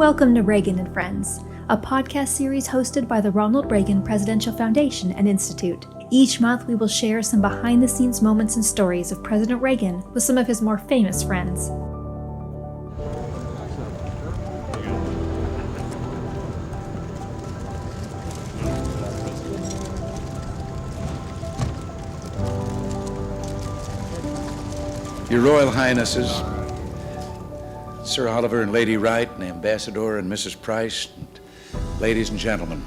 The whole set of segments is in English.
Welcome to Reagan and Friends, a podcast series hosted by the Ronald Reagan Presidential Foundation and Institute. Each month we will share some behind-the-scenes moments and stories of President Reagan with some of his more famous friends. Your Royal Highnesses, Sir Oliver and Lady Wright, and the Ambassador and Mrs. Price, and ladies and gentlemen,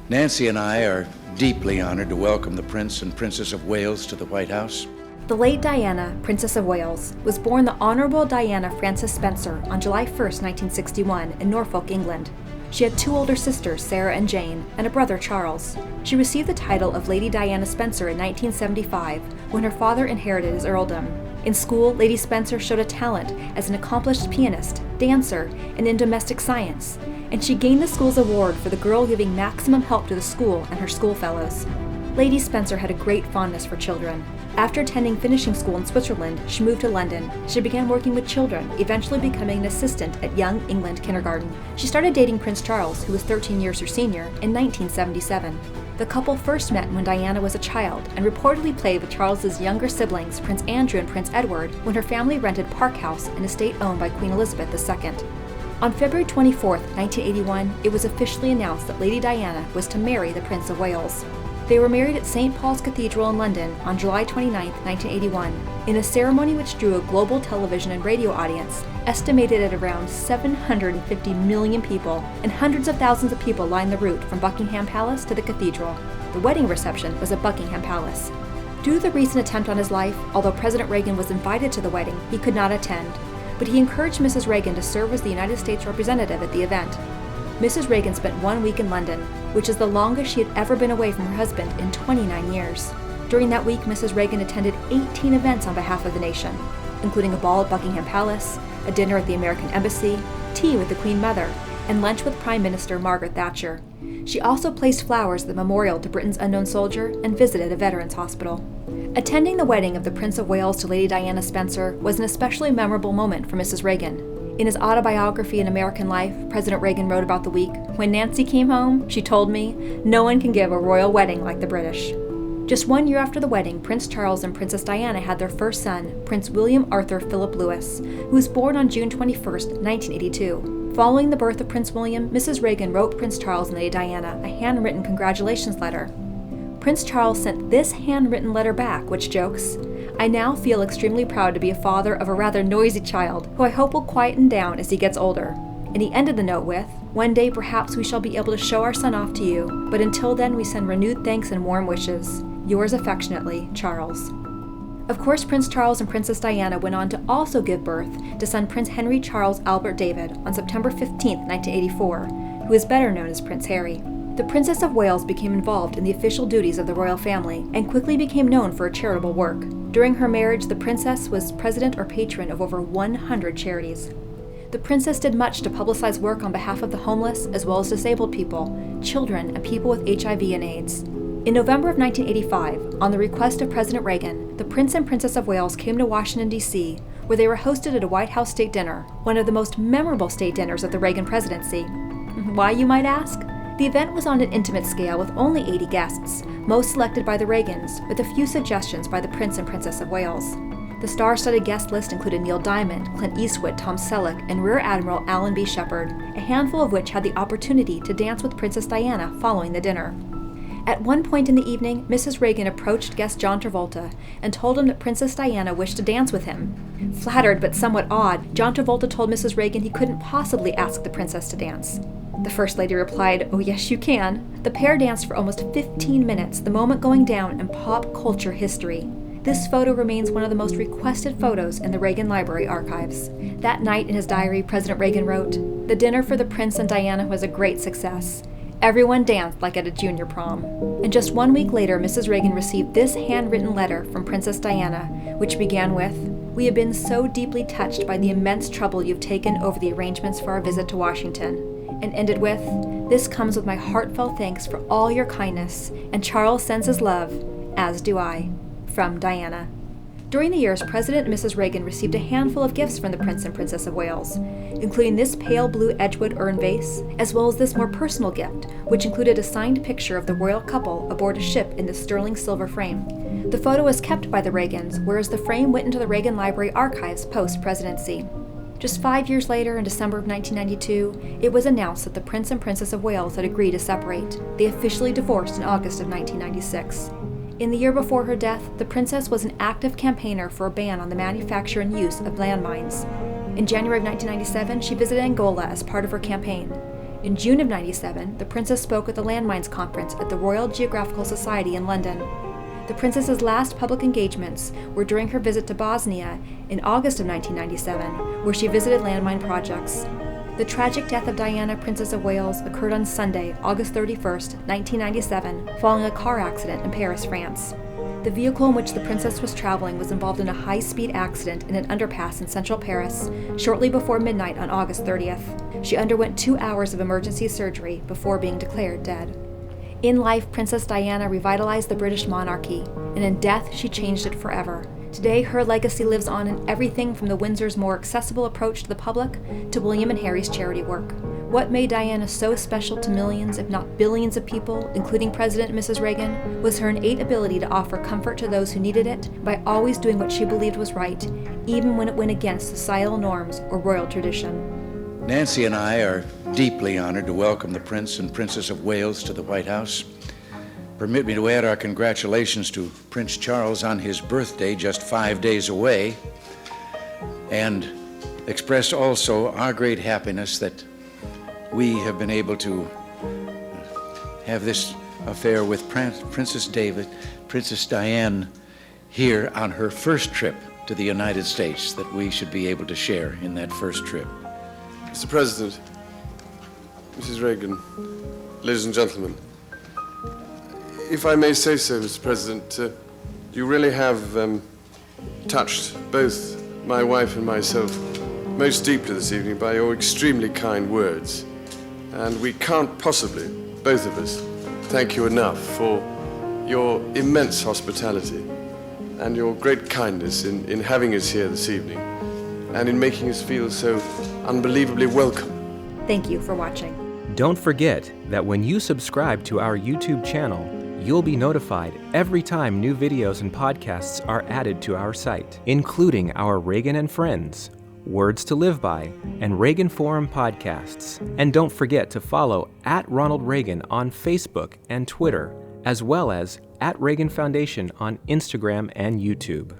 Nancy and I are deeply honored to welcome the Prince and Princess of Wales to the White House. The late Diana, Princess of Wales, was born the Honourable Diana Frances Spencer on July 1, 1961, in Norfolk, England. She had two older sisters, Sarah and Jane, and a brother, Charles. She received the title of Lady Diana Spencer in 1975, when her father inherited his earldom. In school, Lady Spencer showed a talent as an accomplished pianist, dancer, and in domestic science, and she gained the school's award for the girl giving maximum help to the school and her schoolfellows. Lady Spencer had a great fondness for children. After attending finishing school in Switzerland, she moved to London. She began working with children, eventually becoming an assistant at Young England Kindergarten. She started dating Prince Charles, who was 13 years her senior, in 1977. The couple first met when Diana was a child and reportedly played with Charles's younger siblings, Prince Andrew and Prince Edward, when her family rented Park House, an estate owned by Queen Elizabeth II. On February 24, 1981, it was officially announced that Lady Diana was to marry the Prince of Wales. They were married at St. Paul's Cathedral in London on July 29, 1981, in a ceremony which drew a global television and radio audience, estimated at around 750 million people, and hundreds of thousands of people lined the route from Buckingham Palace to the cathedral. The wedding reception was at Buckingham Palace. Due to the recent attempt on his life, although President Reagan was invited to the wedding, he could not attend, but he encouraged Mrs. Reagan to serve as the United States representative at the event. Mrs. Reagan spent 1 week in London, which is the longest she had ever been away from her husband in 29 years. During that week, Mrs. Reagan attended 18 events on behalf of the nation, including a ball at Buckingham Palace, a dinner at the American Embassy, tea with the Queen Mother, and lunch with Prime Minister Margaret Thatcher. She also placed flowers at the memorial to Britain's unknown soldier and visited a veterans hospital. Attending the wedding of the Prince of Wales to Lady Diana Spencer was an especially memorable moment for Mrs. Reagan. In his autobiography, An American Life, President Reagan wrote about the week, "When Nancy came home, she told me, no one can give a royal wedding like the British." Just 1 year after the wedding, Prince Charles and Princess Diana had their first son, Prince William Arthur Philip Louis, who was born on June 21, 1982. Following the birth of Prince William, Mrs. Reagan wrote Prince Charles and Lady Diana a handwritten congratulations letter. Prince Charles sent this handwritten letter back, which jokes, "I now feel extremely proud to be a father of a rather noisy child, who I hope will quieten down as he gets older." And he ended the note with, "One day perhaps we shall be able to show our son off to you, but until then we send renewed thanks and warm wishes. Yours affectionately, Charles." Of course, Prince Charles and Princess Diana went on to also give birth to son Prince Henry Charles Albert David on September 15, 1984, who is better known as Prince Harry. The Princess of Wales became involved in the official duties of the royal family and quickly became known for her charitable work. During her marriage, the princess was president or patron of over 100 charities. The princess did much to publicize work on behalf of the homeless as well as disabled people, children, and people with HIV and AIDS. In November of 1985, on the request of President Reagan, the Prince and Princess of Wales came to Washington, D.C., where they were hosted at a White House state dinner, one of the most memorable state dinners of the Reagan presidency. Why, you might ask? The event was on an intimate scale with only 80 guests, most selected by the Reagans, with a few suggestions by the Prince and Princess of Wales. The star-studded guest list included Neil Diamond, Clint Eastwood, Tom Selleck, and Rear Admiral Alan B. Shepard, a handful of which had the opportunity to dance with Princess Diana following the dinner. At one point in the evening, Mrs. Reagan approached guest John Travolta and told him that Princess Diana wished to dance with him. Flattered but somewhat awed, John Travolta told Mrs. Reagan he couldn't possibly ask the princess to dance. The First Lady replied, "Oh yes, you can." The pair danced for almost 15 minutes, the moment going down in pop culture history. This photo remains one of the most requested photos in the Reagan Library archives. That night in his diary, President Reagan wrote, "The dinner for the Prince and Diana was a great success. Everyone danced like at a junior prom." And just 1 week later, Mrs. Reagan received this handwritten letter from Princess Diana, which began with, "We have been so deeply touched by the immense trouble you've taken over the arrangements for our visit to Washington," and ended with, "This comes with my heartfelt thanks for all your kindness, and Charles sends his love, as do I. From Diana." During the years, President and Mrs. Reagan received a handful of gifts from the Prince and Princess of Wales, including this pale blue Edgewood urn vase, as well as this more personal gift, which included a signed picture of the royal couple aboard a ship in this sterling silver frame. The photo was kept by the Reagans, whereas the frame went into the Reagan Library archives post-presidency. Just 5 years later, in December of 1992, it was announced that the Prince and Princess of Wales had agreed to separate. They officially divorced in August of 1996. In the year before her death, the princess was an active campaigner for a ban on the manufacture and use of landmines. In January of 1997, she visited Angola as part of her campaign. In June of 1997, the princess spoke at the Landmines Conference at the Royal Geographical Society in London. The princess's last public engagements were during her visit to Bosnia in August of 1997, where she visited landmine projects. The tragic death of Diana, Princess of Wales, occurred on Sunday, August 31, 1997, following a car accident in Paris, France. The vehicle in which the princess was traveling was involved in a high-speed accident in an underpass in central Paris shortly before midnight on August 30th. She underwent 2 hours of emergency surgery before being declared dead. In life, Princess Diana revitalized the British monarchy, and in death, she changed it forever. Today, her legacy lives on in everything from the Windsor's more accessible approach to the public to William and Harry's charity work. What made Diana so special to millions, if not billions of people, including President and Mrs. Reagan, was her innate ability to offer comfort to those who needed it by always doing what she believed was right, even when it went against societal norms or royal tradition. Nancy and I are deeply honored to welcome the Prince and Princess of Wales to the White House. Permit me to add our congratulations to Prince Charles on his birthday just 5 days away, and express also our great happiness that we have been able to have this affair with Princess Diane here on her first trip to the United States, that we should be able to share in that first trip. Mr. President, Mrs. Reagan, ladies and gentlemen, if I may say so, Mr. President, you really have touched both my wife and myself most deeply this evening by your extremely kind words. And we can't possibly, both of us, thank you enough for your immense hospitality and your great kindness in having us here this evening and in making us feel so unbelievably welcome. Thank you for watching. Don't forget that when you subscribe to our YouTube channel, you'll be notified every time new videos and podcasts are added to our site, including our Reagan and Friends, Words to Live By, and Reagan Forum podcasts. And don't forget to follow @Ronald Reagan on Facebook and Twitter, as well as @Reagan Foundation on Instagram and YouTube.